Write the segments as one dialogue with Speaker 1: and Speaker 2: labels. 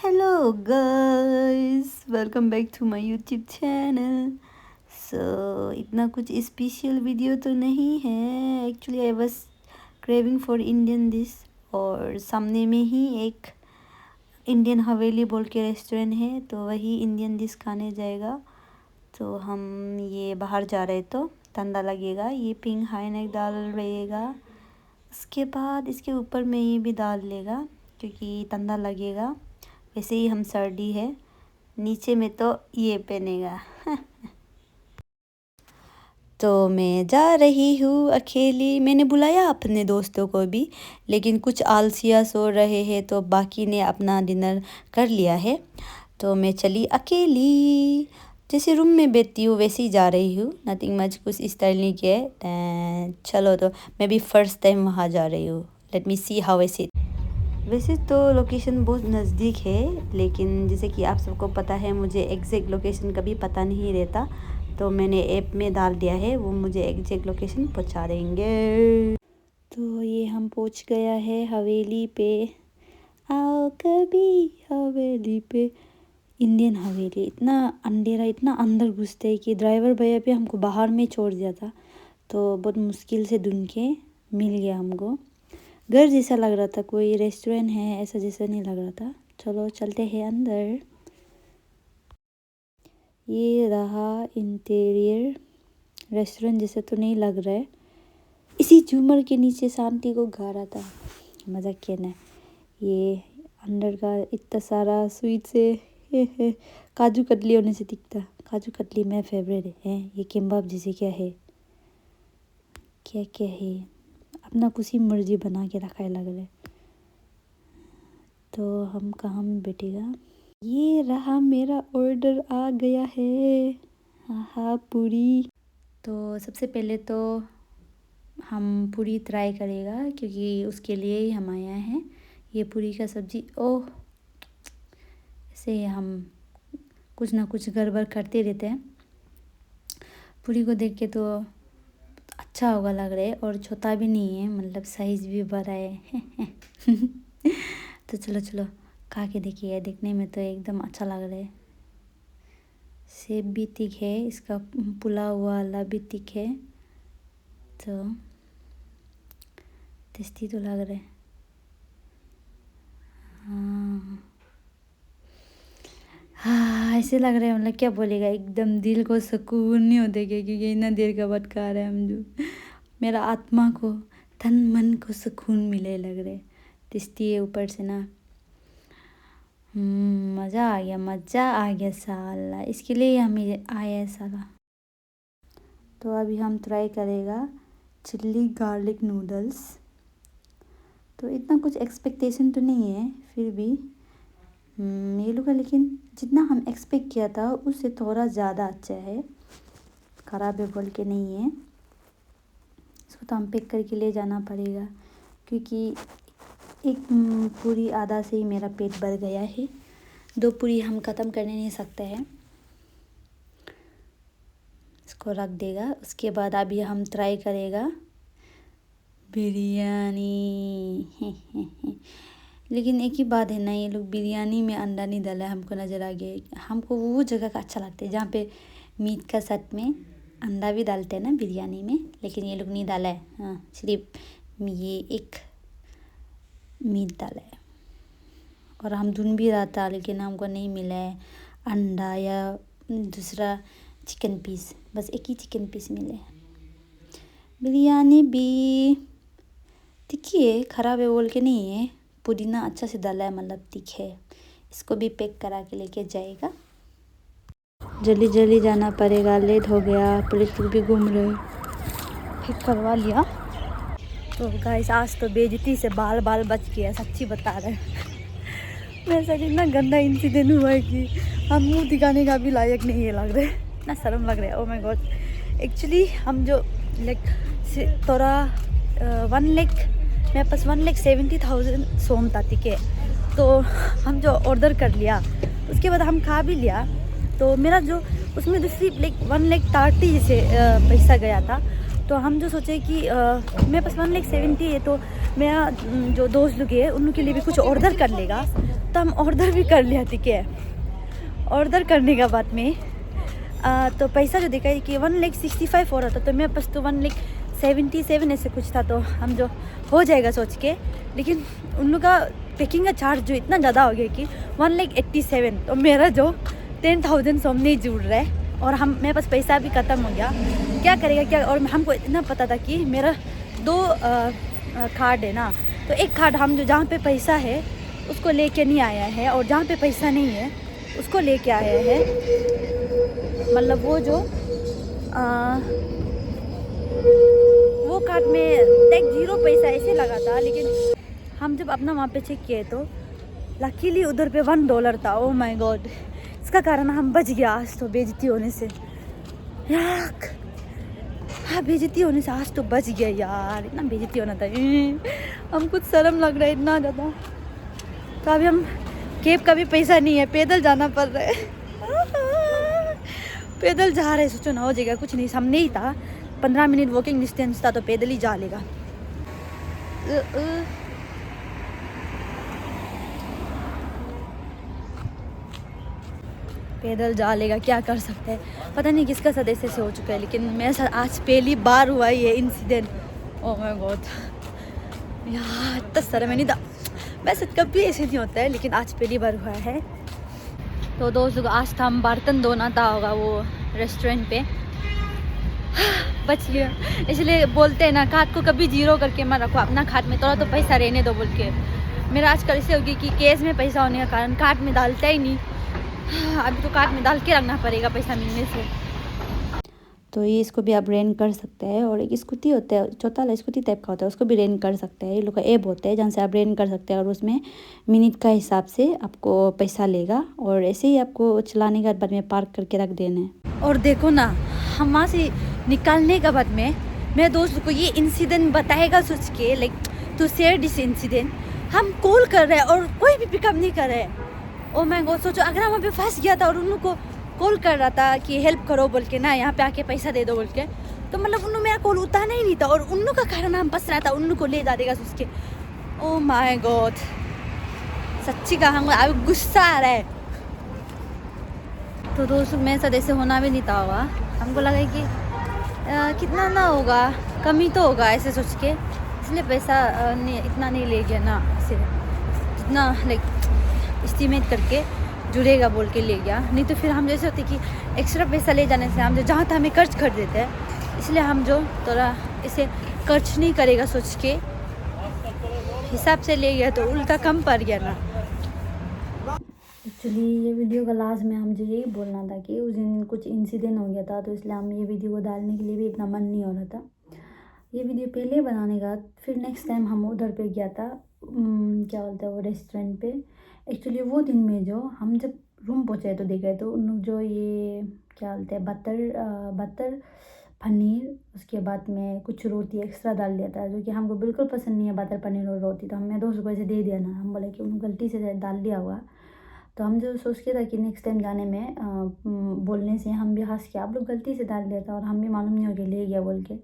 Speaker 1: Hello guys, welcome back to my YouTube channel. इतना कुछ special video तो नहीं है. Actually I was craving for Indian dish और सामने में ही एक इंडियन हवेली बोल के रेस्टोरेंट है, तो वही इंडियन डिश खाने जाएगा. तो हम ये बाहर जा रहे तो ठंडा लगेगा. ये पिंक हाई नेक दाल रहेगा. उसके बाद इसके ऊपर में ये भी डाल लेगा क्योंकि ठंडा लगेगा. वैसे ही हम सर्दी है, नीचे में तो ये पहनेगा. तो मैं जा रही हूँ अकेली. मैंने बुलाया अपने दोस्तों को भी, लेकिन कुछ आलसिया सो रहे हैं तो बाकी ने अपना डिनर कर लिया है. तो मैं चली अकेली. जैसे रूम में बैठती हूँ वैसे ही जा रही हूँ. नथिंग मच, कुछ स्टाइल नहीं किया है. चलो, तो मैं भी फर्स्ट टाइम वहाँ जा रही हूँ. Let me see how is it. वैसे तो लोकेशन बहुत नज़दीक है, लेकिन जैसे कि आप सबको पता है मुझे एग्जैक्ट लोकेशन कभी पता नहीं रहता. तो मैंने ऐप में डाल दिया है, वो मुझे एग्जैक्ट लोकेशन पहुंचा देंगे. तो ये हम पहुंच गया है हवेली पे. आओ कभी हवेली पे. इंडियन हवेली. इतना अंधेरा, इतना अंदर घुसते है कि ड्राइवर भैया भी हमको बाहर में छोड़ दिया था. तो बहुत मुश्किल से ढूंढ के मिल गया हमको. घर जैसा लग रहा था, कोई रेस्टोरेंट है ऐसा जैसा नहीं लग रहा था. चलो चलते हैं अंदर. ये रहा इंटीरियर. रेस्टोरेंट जैसा तो नहीं लग रहा है. इसी झूमर के नीचे शांति को गा रहा था. मज़ा किया ना. ये अंदर का इतना सारा स्वीट से काजू कतली होने से दिखता. काजू कतली मेरा फेवरेट है. ये किम्बाब जैसे क्या है, क्या क्या है, अपना कुछ ही मर्जी बना के रखा है लग रहा है. तो हम कहाँ में बैठेगा. ये रहा, मेरा ऑर्डर आ गया है. हाँ, पूरी. तो सबसे पहले तो हम पूरी ट्राई करेगा क्योंकि उसके लिए ही हम आया हैं. ये पूरी का सब्ज़ी. ओह, ऐसे हम कुछ ना कुछ गड़बड़ करते रहते हैं. पूरी को देख के तो अच्छा होगा लग रहा है, और छोटा भी नहीं है, मतलब साइज़ भी बड़ा है. तो चलो चलो खा के देखिए. देखने में तो एकदम अच्छा लग रहा है. सेब भी तीख है, इसका पुला हुआ वाला भी तीख है. तो टेस्टी तो लग रहा है. हाँ, ऐसे लग रहा है, मतलब क्या बोलेगा, एकदम दिल को सुकून नहीं होता क्या, क्योंकि इतना देर का बाद खा रहे हैं हम. जो मेरा आत्मा को, तन मन को सुकून मिले लग रहे. टेस्टी है ऊपर से ना. मज़ा आ गया, मज़ा आ गया साला. इसके लिए हमें आया है साला. तो अभी हम ट्राई करेगा चिल्ली गार्लिक नूडल्स. तो इतना कुछ एक्सपेक्टेशन तो नहीं है, फिर भी ये लोग का, लेकिन जितना हम एक्सपेक्ट किया था उससे थोड़ा ज़्यादा अच्छा है. ख़राब है बोल के नहीं है. इसको तो हम पैक करके ले जाना पड़ेगा क्योंकि एक पूरी आधा से ही मेरा पेट भर गया है. 2 पूरी हम ख़त्म करने नहीं सकते हैं. इसको रख देगा. उसके बाद अभी हम ट्राई करेगा बिरयानी. लेकिन एक ही बात है ना, ये लोग बिरयानी में अंडा नहीं डाला है. हमको नज़र आ गया. हमको वो जगह का अच्छा लगता है जहाँ पे मीट का साथ में अंडा भी डालते हैं ना बिरयानी में, लेकिन ये लोग नहीं डाला है. हाँ, सिर्फ ये एक मीट डाला है. और हम ढूंढ भी रहा था, लेकिन हमको नहीं मिला है अंडा या दूसरा चिकन पीस. बस एक ही चिकन पीस मिले. बिरयानी भी तीखी है, ख़राब है बोल के नहीं है. पुदीना अच्छा से डाला है, मतलब तीखे है. इसको भी पैक करा के लेके जाएगा. जल्दी जल्दी जाना पड़ेगा, लेट हो गया. पुलिस लोग भी घूम रहे. पैक करवा लिया. तो गाइस, आज तो बेइज्जती से बाल बच गया, सच्ची बता रहे. मेरे साथ इतना गंदा इंसिडेंट हुआ है कि हम मुँह दिखाने का भी लायक नहीं है लग रहा है. इतना शर्म लग रहा है. Oh my God. एक्चुअली हम जो थोड़ा 1 लाख, मेरे पास 1,70,000 सोम था. ठीक है. तो हम जो ऑर्डर कर लिया, उसके बाद हम खा भी लिया. तो मेरा जो उसमें तो सिर्फ 1,30,000 जैसे पैसा गया था. तो हम जो सोचे कि मेरे पास 1,70,000 है, तो मेरा जो दोस्त लोग है उन लोग के लिए भी कुछ ऑर्डर कर लेगा. तो हम ऑर्डर भी कर लिया, ठीक है। ऑर्डर करने के बाद में तो पैसा जो दिखाई कि 1,65,000 हो रहा था, तो मेरे पास तो 1,77,000 ऐसे कुछ था, तो हम जो हो जाएगा सोच के, लेकिन उन लोग का पैकिंग का चार्ज जो इतना ज़्यादा हो गया कि 1,87,000, तो मेरा जो 10,000 सो नहीं जुड़ रहा है, और मेरे पास पैसा भी ख़त्म हो गया। क्या करेगा क्या। और हमको इतना पता था कि मेरा 2 कार्ड है ना, तो एक कार्ड हम जो जहाँ पे पैसा है उसको लेके नहीं आया है, और जहाँ पे पैसा नहीं है उसको लेके आया है। मतलब वो जो वो कार्ड में टैग 0 पैसा ऐसे लगा था, लेकिन हम जब अपना वहाँ पे चेक किए तो लकीली उधर पे $1 था। ओ माय गॉड, इसका कारण हम बच गया आज तो बेइज्जती होने से यार। हाँ, बेइज्जती होने से आज तो बच गया यार, इतना बेइज्जती होना था। हम कुछ शर्म लग रहा है इतना ज़्यादा। तो अभी हम कैब का भी पैसा नहीं है, पैदल जाना पड़ रहा है। पैदल जा रहे, सोचो ना हो जाएगा कुछ नहीं, सामने ही था, 15 मिनट वॉकिंग डिस्टेंस था, तो पैदल ही जा लेगा। पैदल जा लेगा, क्या कर सकते हैं। पता नहीं किसका साथ ऐसे हो चुका है, लेकिन मेरे साथ आज पहली बार हुआ ये इंसिडेंट। ओह माय गॉड यार, इतना शर्म नहीं था। वैसे कभी ऐसे नहीं होता है, लेकिन आज पहली बार हुआ है। तो दोस्तों, आज था हम बर्तन धोना था होगा वो रेस्टोरेंट पे, बच गया। इसलिए बोलते हैं ना, खाद को कभी 0 करके मत रखो, अपना खाद में थोड़ा तो पैसा रहने दो बोल के। मेरा आजकल ऐसे होगी कि केस में पैसा होने के कारण कार्ड में डालता ही नहीं। अभी तो कार्ड में डाल के रखना पड़ेगा पैसा मिलने से। तो ये इसको भी आप रेंट कर सकते हैं। और एक स्कूटी होता है, छोटा वाला स्कूटी टाइप का होता है, उसको भी रेंट कर सकते हैं। ये लोग का ऐप होता है जहाँ से आप रेंट कर सकते हैं, और उसमें मिनट का हिसाब से आपको पैसा लेगा, और ऐसे ही आपको चलाने के बाद में पार्क करके रख देना है। और देखो ना, हम वहाँ से निकालने के बाद में मेरे दोस्त को ये इंसिडेंट बताएगा सोच के, like to share this incident. हम कॉल कर रहे हैं और कोई भी पिकअप नहीं कर रहे हैं। ओ माय गॉड, सोचो अगर हम वहाँ पे फंस गया था और उन लोग को कॉल कर रहा था कि हेल्प करो बोल के ना, यहाँ पे आके पैसा दे दो बोल के, तो मतलब उन लोग मेरा कॉल उतारना ही नहीं था, और उन लोग का कारण हम फंस रहा था, उन लोग को ले जा देगा सोच के। ओ माय गॉड, सच्ची का हमको अभी गुस्सा आ रहा है। तो दोस्तों, मेरे साथ ऐसे होना भी नहीं था हुआ। हमको लगा कि कितना ना होगा, कमी तो होगा ऐसे सोच के, इसलिए पैसा इतना नहीं ले गया ना, ऐसे जितना लाइक एस्टिमेट करके जुड़ेगा बोल के ले गया। नहीं तो फिर हम जैसे होते कि एक्स्ट्रा पैसा ले जाने से हम जो जहाँ था हमें खर्च कर देते हैं, इसलिए हम जो थोड़ा इसे खर्च नहीं करेगा सोच के हिसाब से ले गया, तो उल्टा कम पड़ गया ना। एक्चुअली ये वीडियो का लास्ट में हम जो यही बोलना था कि उस दिन कुछ इंसिडेंट हो गया था, तो इसलिए हम ये वीडियो को डालने के लिए भी इतना मन नहीं हो रहा था। ये वीडियो पहले बनाने का, फिर नेक्स्ट टाइम हम उधर पे गया था, क्या बोलते हैं वो रेस्टोरेंट पे। एक्चुअली वो दिन में जो हम जब रूम पहुँचे तो देखे तो उन लोग जो ये क्या बोलते हैं बटर पनीर, उसके बाद में कुछ रोटी एक्स्ट्रा डाल दिया था, जो कि हमको बिल्कुल पसंद नहीं है बटर पनीर और रोटी। तो हमें दोस्त को ऐसे दे दिया ना, हम बोले कि उन्होंने गलती से डाल दिया हुआ। तो हम जो सोच के था कि नेक्स्ट टाइम जाने में बोलने से हम भी हंस के आप लोग गलती से डाल दिया था, और हम भी मालूम नहीं हो गया ले गया बोल के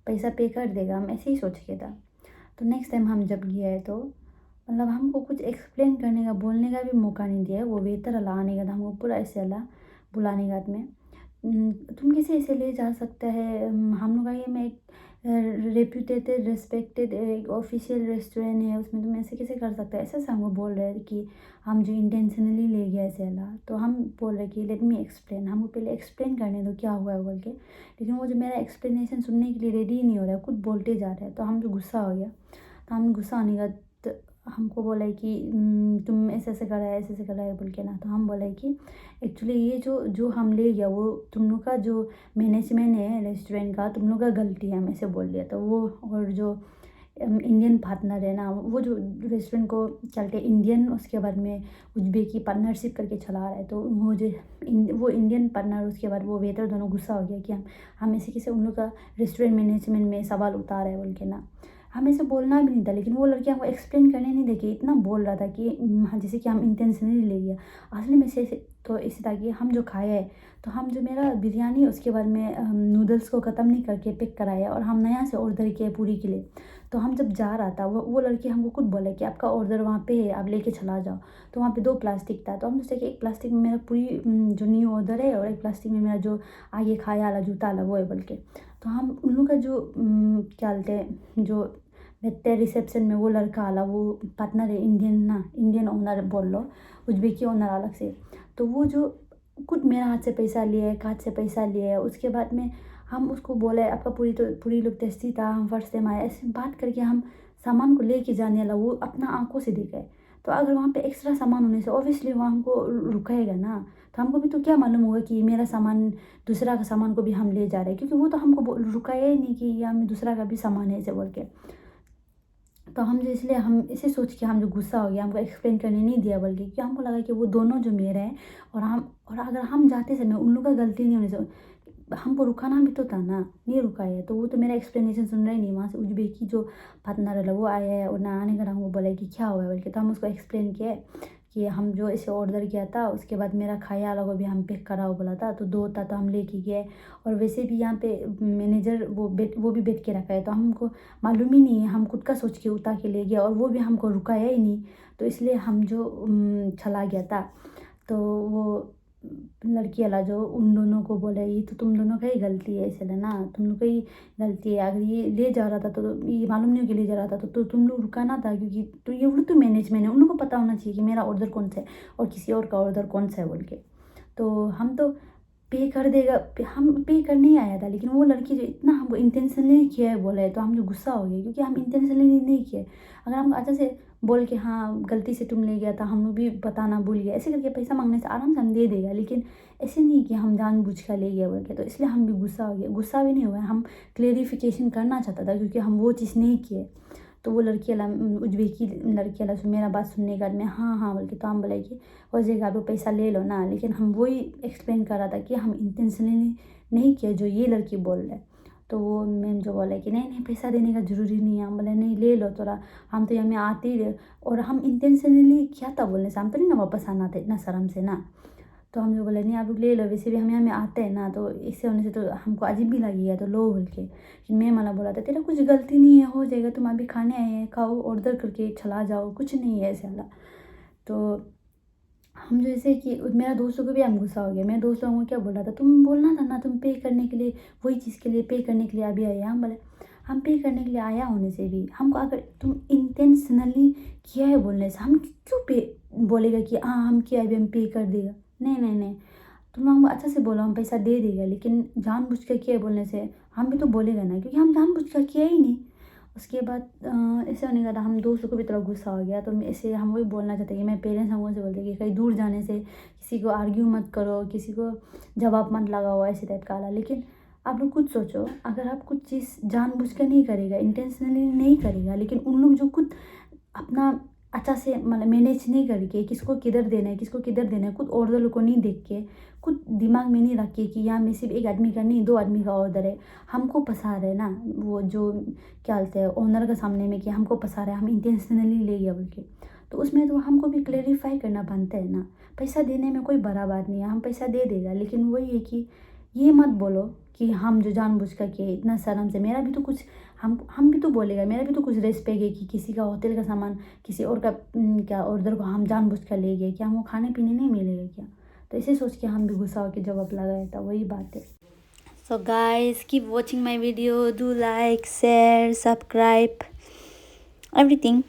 Speaker 1: पैसा पे कर देगा, हम ऐसे ही सोच के था। तो नेक्स्ट टाइम हम जब गए तो मतलब हमको कुछ एक्सप्लेन करने का, बोलने का भी मौका नहीं दिया। वो वेटर अला आने का था, हमको पूरा ऐसे अला बुलाने का में तुम कैसे ऐसे ले जा सकता है, हम लोग का ये में एक रेप्यूटेड रिस्पेक्टेड एक ऑफिशियल रेस्टोरेंट है, उसमें तुम ऐसे कैसे कर सकते हैं, ऐसे हमको बोल रहे हैं कि हम जो इंटेंशनली ले गया ऐसे अला। तो हम बोल रहे कि लेट मी एक्सप्लेन, हमको पहले एक्सप्लेन करने दो क्या हुआ है बोल के। लेकिन वो जो मेरा एक्सप्लेनेशन सुनने के लिए रेडी ही नहीं हो रहा है, खुद बोलते जा रहे हैं। तो हम जो गुस्सा हो गया, तो हम गुस्सा होने का हमको बोला कि तुम ऐसे ऐसे करा है, ऐसे ऐसे करा है बोल के ना। तो हम बोले कि एक्चुअली ये जो हम ले गया वो तुम लोग का जो मैनेजमेंट है रेस्टोरेंट का, तुम लोग का गलती है, हम ऐसे बोल दिया। तो वो और जो इंडियन पार्टनर है ना, वो जो रेस्टोरेंट को चलते इंडियन, उसके बाद में उज्बेकी पार्टनरशिप करके चला रहा है। तो वो इंडियन पार्टनर, उसके बाद वो वेटर, दोनों गुस्सा हो गया कि हम ऐसे कैसे उन लोग का रेस्टोरेंट मैनेजमेंट में सवाल उतार है बोल के ना। हमें ऐसे बोलना भी नहीं था, लेकिन वो लड़की हमको एक्सप्लेन करने नहीं देगी, इतना बोल रहा था कि जैसे कि हम इंटेंशनली ले गया। असली में से तो इसी था कि हम जो खाए है, तो हम जो मेरा बिरयानी उसके बाद में नूडल्स को ख़त्म नहीं करके पिक कराया, और हम नया से ऑर्डर किए पूरी के लिए। तो हम जब जा रहा था वो लड़की हमको खुद बोले कि आपका ऑर्डर वहाँ पे है, आप लेके चला जाओ। तो वहाँ पे 2 प्लास्टिक था, तो हम सोचे कि एक प्लास्टिक में मेरा पूरी जो न्यू ऑर्डर है और एक प्लास्टिक में मेरा जो आगे खाया वाला जूता वाला वो है बोल के। तो हम उन लोग का जो क्या बोलते हैं, जो बैठते हैं रिसेप्शन में वो लड़का वाला, वो पार्टनर है इंडियन ओनर बोल लो, उज्बेकी ओनर अलग से। तो वो जो खुद मेरा हाथ से पैसा लिए, एक हाथ से पैसा लिए। उसके बाद में हम उसको बोले आपका पूरी लोग टेस्टी था, हम फर्स्ट टाइम आए, ऐसे बात करके हम सामान को लेके जाने वाला वो अपना आंखों से दिखे। तो अगर वहाँ पे एक्स्ट्रा सामान होने से ऑब्वियसली वहाँ हमको रुकाएगा ना। तो हमको भी तो क्या मालूम होगा कि मेरा सामान दूसरा का सामान को भी हम ले जा रहे हैं, क्योंकि वो तो हमको रुकाया ही नहीं कि यहाँ में दूसरा का भी सामान है ऐसे बोल के। तो हम जो इसलिए हम इसे सोच के हम जो गुस्सा हो गया, हमको एक्सप्लेन करने नहीं दिया बल्कि, क्योंकि हमको लगा कि वो दोनों जो मेरे हैं और अगर हम जाते समय उन लोग का गलती नहीं होने से हमको रुकाना भी तो था ना, नहीं रुकाया। तो वो तो मेरा एक्सप्लेनेशन सुन रहा ही नहीं। वहाँ से उज्बेकी जो पार्टनर है वो आया है और ना आने का हमको बोला कि क्या हुआ है बोल के। तो हम उसको एक्सप्लेन किए कि हम जो इसे ऑर्डर किया था उसके बाद मेरा खाया वाला को भी हम पैक कराओ बोला था, तो 2 था तो हम लेके गए। और वैसे भी यहाँ पे मैनेजर वो भी बैठ के रखा है, तो हमको मालूम ही नहीं है, हम खुद का सोच के उतार के ले गया और वो भी हमको रुकाया ही नहीं। तो इसलिए हम जो चला गया था। तो वो लड़की वाला जो उन दोनों को बोले ये तो तुम दोनों का ही गलती है, इसलिए ना तुम लोग का ही गलती है। अगर ये ले जा रहा था तो ये मालूम नहीं हो कि ले जा रहा था तो तुम लोग रुकाना था, क्योंकि तो ये वो तो मैनेजमेंट है, उन लोगों को पता होना चाहिए कि मेरा ऑर्डर कौन सा है और किसी और का ऑर्डर कौन सा है बोल के। तो हम तो पे कर देगा, हम पे करने ही आया था, लेकिन वो लड़की जो इतना हमको इंटेंशनली किया है बोला है, तो हम जो गुस्सा हो गए, क्योंकि हम इंटेंशनली नहीं किए। अगर हम अच्छा से बोल के हाँ गलती से तुम ले गया था, हम लोग भी बताना भूल गया, ऐसे करके पैसा मांगने से आराम से हम दे देगा। लेकिन ऐसे नहीं कि हम जानबूझ कर ले गया बोल के। तो इसलिए हम भी गुस्सा हो गया। गुस्सा भी नहीं हुआ, हम क्लेरिफिकेशन करना चाहता था, क्योंकि हम वो चीज़ नहीं किए। तो वो लड़की वाला उज्बेकी लड़की वाला मेरा बात सुनने के बाद में हाँ बोल के, तो हम बोले कि हो जाएगा आप पैसा ले लो ना। लेकिन हम वही एक्सप्लेन कर रहा था कि हम इंटेंशनली नहीं किया जो ये लड़की बोल रहे। तो वो मैम जो बोले कि नहीं पैसा देने का ज़रूरी नहीं है। हम बोले नहीं ले लो थोड़ा, हम तो यहाँ में आते ही रहे और हम इंटेंशनली क्या था बोलने से, हम तो नहीं ना वापस आना था इतना शर्म से ना। तो हम जो बोले नहीं आप लोग ले लो, वैसे भी हम यहाँ में आते हैं ना, तो इससे होने से तो हमको अजीब भी लगेगा, तो लो बोल के। मैम वाला बोला था तेरा कुछ गलती नहीं है, हो जाएगा, तुम अभी खाने आए हैं, खाओ ऑर्डर करके चला जाओ, कुछ नहीं है ऐसे वाला। तो हम जैसे कि मेरा दोस्तों को भी हम गुस्सा हो गया। मेरे दोस्त लोगों को क्या बोल रहा था, तुम बोलना था ना तुम पे करने के लिए, वही चीज़ के लिए पे करने के लिए अभी आया। हम बोले हम पे करने के लिए आया होने से भी हमको अगर तुम इंटेंशनली किया है बोलने से हम क्यों पे बोलेगा कि हाँ हम किया अभी हम पे कर देगा। नहीं, तुम हमको अच्छा से बोलो हम पैसा दे देगा, लेकिन जानबूझ कर किया है बोलने से हम भी तो बोलेगा ना, क्योंकि हम जानबूझ कर किया ही नहीं। उसके बाद ऐसे होने का था, हम दोस्तों को भी थोड़ा गुस्सा हो गया। तो ऐसे हम वही बोलना चाहते कि मैं पेरेंट्स हमको से बोलते कि कहीं दूर जाने से किसी को आर्ग्यू मत करो, किसी को जवाब मत लगाओ, ऐसे टाइप का वाला। लेकिन आप लोग खुद सोचो, अगर आप कुछ चीज़ जानबूझ कर नहीं करेगा, इंटेंशनली नहीं करेगा, लेकिन उन लोग जो खुद अपना अच्छा से मतलब मैनेज नहीं करके किसको किधर देना है किसको किधर देना है, खुद ऑर्डर को नहीं देख के, खुद दिमाग में नहीं रख के कि यहाँ में सिर्फ एक आदमी का नहीं 2 आदमी का ऑर्डर है, हमको फंसा रहे ना। वो जो क्या बोलते हैं ओनर के सामने में कि हमको फंसा रहे, हम इंटेंशनली ले गया बोल के। तो उसमें तो हमको भी क्लेरिफाई करना बनता है ना। पैसा देने में कोई बड़ा बात नहीं है, हम पैसा दे देगा, लेकिन वही है कि ये मत बोलो कि हम जो जानबूझ कर किए इतना शर्म से। मेरा भी तो कुछ हम भी तो बोलेगा, मेरा भी तो कुछ रेस्पेक्ट है कि किसी का होटल का सामान किसी और का क्या ऑर्डर को हम जानबूझ कर ले गए, क्या हमको खाने पीने नहीं मिलेगा क्या। तो इसे सोच के हम भी गुस्सा होकर जवाब लगाया था, वही बात है। So guys keep watching my video, do like share subscribe everything.